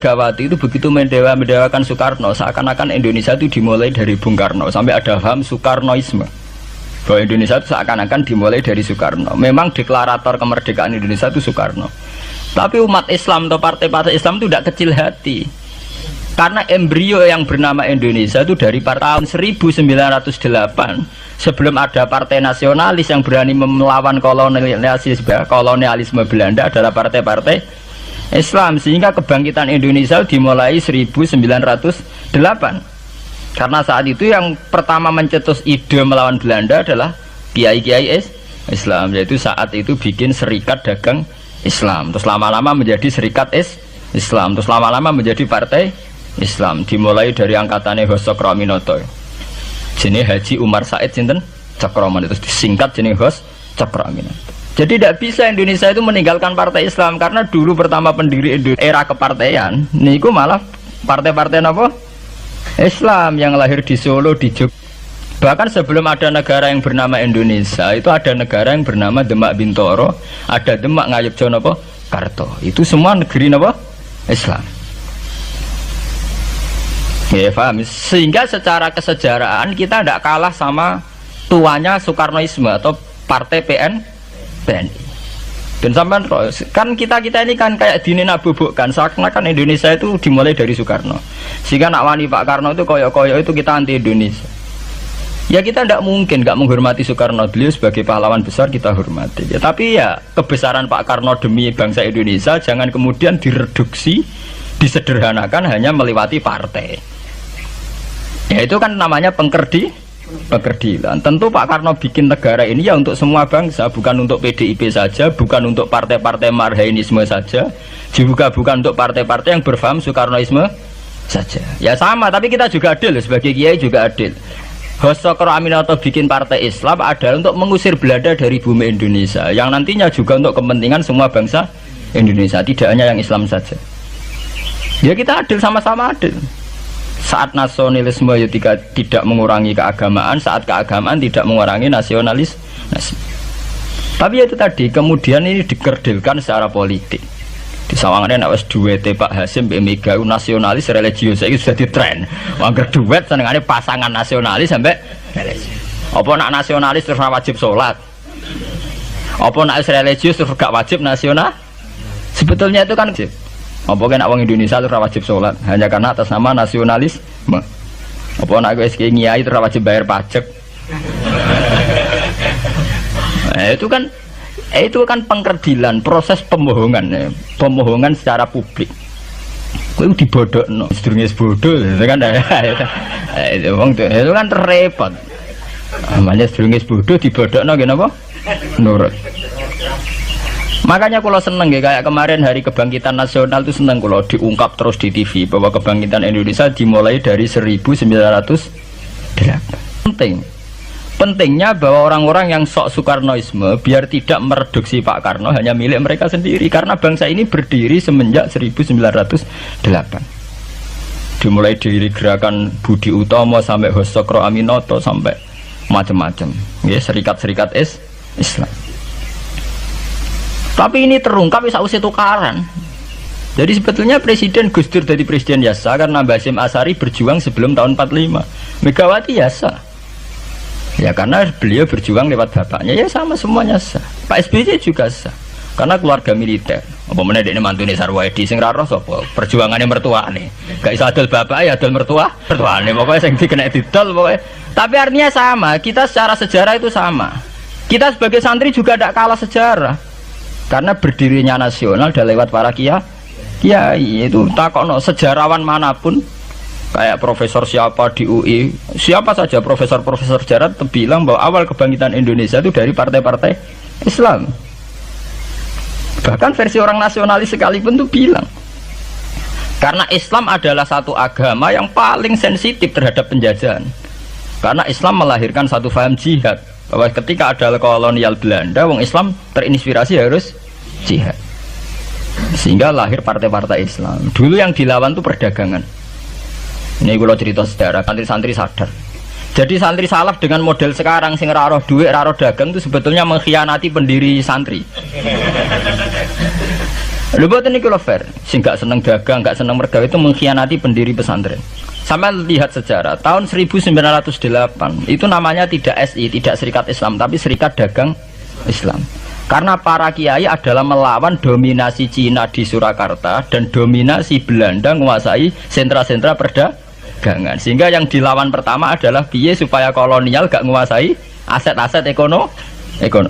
Megawati itu begitu mendewakan Soekarno, seakan-akan Indonesia itu dimulai dari Bung Karno, sampai ada paham Soekarnoisme bahwa Indonesia itu seakan-akan dimulai dari Soekarno. Memang deklarator kemerdekaan Indonesia itu Soekarno, tapi umat Islam atau partai-partai Islam itu tidak kecil hati, karena embrio yang bernama Indonesia itu dari tahun 1908, sebelum ada partai nasionalis yang berani melawan kolonialisme Belanda adalah partai-partai Islam, sehingga kebangkitan Indonesia dimulai 1908. Karena saat itu yang pertama mencetus ide melawan Belanda adalah kiai-kiai Islam, yaitu saat itu bikin serikat dagang Islam, terus lama-lama menjadi serikat Islam, terus lama-lama menjadi partai Islam, dimulai dari angkatannya Hos Cokroaminoto, jenis Haji Umar Said sinten Cokroaminoto, terus disingkat jenis Hos Cokroaminoto. Jadi tidak bisa Indonesia itu meninggalkan partai Islam, karena dulu pertama pendiri era kepartaian niku malah partai-partai apa? Islam yang lahir di Solo, di Jogja. Bahkan sebelum ada negara yang bernama Indonesia, itu ada negara yang bernama Demak Bintoro, ada Demak Ngayogjakarta apa? Karto. Itu semua negeri apa? Islam. Ya paham. Sehingga secara kesejarahan kita tidak kalah sama tuanya Soekarnoisme atau partai PNI. Dan sampai kan kita ini kan kayak dinabubukkan seakan-akan Indonesia itu dimulai dari Soekarno, sehingga nak wani Pak Karno itu koyo-koyo itu kita anti Indonesia. Ya kita tidak mungkin nggak menghormati Soekarno, beliau sebagai pahlawan besar kita hormati ya, tapi ya kebesaran Pak Karno demi bangsa Indonesia jangan kemudian direduksi, disederhanakan hanya melewati partai. Ya itu kan namanya pekerdilan. Tentu Pak Karno bikin negara ini ya untuk semua bangsa, bukan untuk PDIP saja, bukan untuk partai-partai marhainisme saja, juga bukan untuk partai-partai yang berfaham Soekarnoisme saja. Ya sama, tapi kita juga adil, sebagai kiai juga adil. Hos Cokroaminoto bikin partai Islam adalah untuk mengusir Belanda dari bumi Indonesia, yang nantinya juga untuk kepentingan semua bangsa Indonesia, tidak hanya yang Islam saja. Ya kita adil, sama-sama adil. Saat nasionalisme ya tidak mengurangi keagamaan, saat keagamaan tidak mengurangi nasionalis. Tapi ya itu tadi, kemudian ini dikerdilkan secara politik. Di sawangannya nak wis duwete Pak Hasim Mbak Mega nasionalis religius itu sudah ditren. Wangger duet senengane pasangan nasionalis sampai religius. Apa nak nasionalis terus wajib sholat? Apa nak religius terus gak wajib nasional? Sebetulnya itu kan wajib. Apa kan orang Indonesia itu wajib sholat hanya karena atas nama nasionalisme? Apa nak wis kiai terus wajib bayar pajak? Itu kan pengkerdilan, proses pembohongan ya. Pembohongan secara publik. Kowe dibodokno, sedurunge bodoh itu kan itu kan repot. Namanya sedurunge bodoh dibodokno nggih napa? Nurut. Makanya kalau seneng ya, kayak kemarin Hari Kebangkitan Nasional itu seneng kalau diungkap terus di TV bahwa kebangkitan Indonesia dimulai dari 1908. Pentingnya bahwa orang-orang yang sok Soekarnoisme biar tidak mereduksi Pak Karno hanya milik mereka sendiri, karena bangsa ini berdiri semenjak 1908. Dimulai dari gerakan Budi Utomo sampai Hos Cokroaminoto sampai macam-macam ya, serikat-serikat Islam. Tapi ini terungkap sausé tukaran. Jadi sebetulnya Presiden Gus Dur jadi presiden biasa karena Mbah Hasyim Asy'ari berjuang sebelum tahun 45. Megawati biasa. Ya karena beliau berjuang lewat bapaknya, ya sama semuanya sah. Pak SBY juga sah. Karena keluarga militer. Apa meneh dekne mantune Sarwaedi sing ra roh sapa? Perjuangane mertuane. Gak iso adol bapak ya adol mertuane. Pokoke sing dikena didol pokoke. Tapi artinya sama, kita secara sejarah itu sama. Kita sebagai santri juga tidak kalah sejarah. Karena berdirinya nasional sudah lewat para kiai. Itu takokno sejarawan manapun, kayak profesor siapa di UI, siapa saja profesor sejarah bilang bahwa awal kebangkitan Indonesia itu dari partai-partai Islam. Bahkan versi orang nasionalis sekalipun tuh bilang, karena Islam adalah satu agama yang paling sensitif terhadap penjajahan. Karena Islam melahirkan satu paham jihad, bahwa ketika ada kolonial Belanda, wong Islam terinspirasi harus jihad, sehingga lahir partai-partai Islam. Dulu yang dilawan itu perdagangan. Ini kalau cerita sejarah, santri-santri sadar. Jadi santri salaf dengan model sekarang sing raroh duit, raroh dagang itu sebetulnya mengkhianati pendiri santri. Lho boten niku lho fair, sing gak seneng dagang, gak seneng mergawe itu mengkhianati pendiri pesantren. Sama lihat sejarah, tahun 1908 itu namanya tidak SI, tidak Serikat Islam, tapi Serikat Dagang Islam. Karena para kiai adalah melawan dominasi Cina di Surakarta dan dominasi Belanda menguasai sentra-sentra perdagangan. Sehingga yang dilawan pertama adalah piye supaya kolonial gak menguasai aset-aset ekonomi.